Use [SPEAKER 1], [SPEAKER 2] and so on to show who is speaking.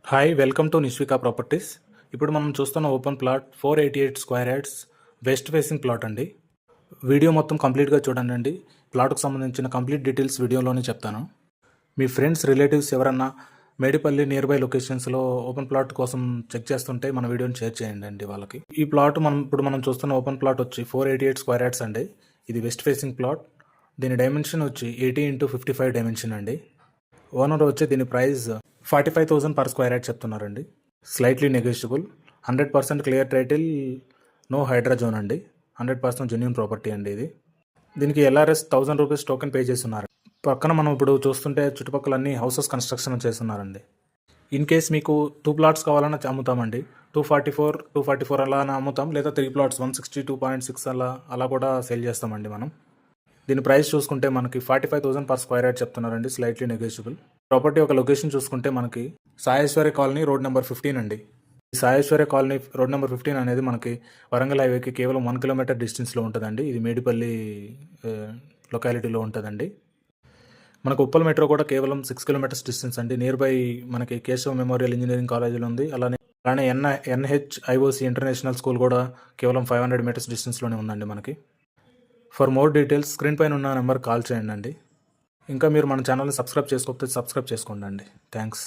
[SPEAKER 1] Hi welcome to Nishvika Properties. ఇప్పుడు మనం చూస్తున్న open plot 488 square yards west facing plot అండి. వీడియో మొత్తం కంప్లీట్గా చూడండి. ప్లాట్కు సంబంధించిన కంప్లీట్ డీటెయిల్స్ వీడియోలోనే చెప్తాను. మీ ఫ్రెండ్స్ రిలేటివ్స్ ఎవరన్నా మేడిపల్లి నియర్ బై లొకేషన్స్లో ఓపెన్ ప్లాట్ కోసం చెక్ చేస్తుంటే మన వీడియోని షేర్ చేయండి అండి వాళ్ళకి. ఈ ప్లాట్ మనం చూస్తున్న ఓపెన్ ప్లాట్ వచ్చి 488 స్క్వేర్ యార్డ్స్ అండి. ఇది వెస్ట్ ఫేసింగ్ ప్లాట్. దీని డైమెన్షన్ వచ్చి 80x55 డైమెన్షన్ అండి. ఓనర్ వచ్చి దీని ప్రైస్ 45,000 పర్ స్క్వేర్ యార్డ్ చెప్తున్నారండి. Slightly negotiable. 100% clear title, no HYDRAA zone అండి. 100% జెన్యూన్ ప్రాపర్టీ అండి ఇది. దీనికి LRS 1000 రూపీస్ టోకెన్ పే చేస్తున్నారు. పక్కన మనం ఇప్పుడు చూస్తుంటే చుట్టుపక్కల అన్ని హౌసెస్ కన్స్ట్రక్షన్ చేస్తున్నారండి. ఇన్ కేస్ మీకు 2 ప్లాట్స్ కావాలన్నా అమ్ముతామండి. 244 అలా అమ్ముతాం, లేదా 3 ప్లాట్స్ 162.6 అలా కూడా సేల్ చేస్తామండి మనం. దీని ప్రైస్ చూసుకుంటే మనకి 45,000 పర్ స్క్వేర్ యార్డ్ చెప్తున్నారండి. Slightly negotiable. ప్రాపర్టీ ఒక లొకేషన్ చూసుకుంటే మనకి సాయేశ్వరి కాలనీ రోడ్ నెంబర్ 15 అండి. ఈ సాయేశ్వరి కాలనీ రోడ్ నెంబర్ 15 అనేది మనకి వరంగల్ హైవేకి కేవలం 1 కిలోమీటర్ డిస్టెన్స్లో ఉంటుందండి. ఇది మేడిపల్లి లొకాలిటీలో ఉంటుందండి. మనకు ఉప్పల్ మెట్రో కూడా కేవలం 6 కిలోమీటర్స్ డిస్టెన్స్ అండి. నియర్ బై మనకి కేశవ మెమోరియల్ ఇంజనీరింగ్ కాలేజీలో ఉంది. అలానే NHIOC ఇంటర్నేషనల్ స్కూల్ కూడా కేవలం 500 మీటర్స్ డిస్టెన్స్లోనే ఉందండి మనకి. ఫర్ మోర్ డీటెయిల్స్ స్క్రీన్ పైన ఉన్న నెంబర్ కాల్ చేయండి అండి. ఇంకా మీరు మన ఛానల్ని సబ్స్క్రైబ్ చేసుకోకపోతే సబ్స్క్రైబ్ చేసుకోండి అండి. థ్యాంక్స్.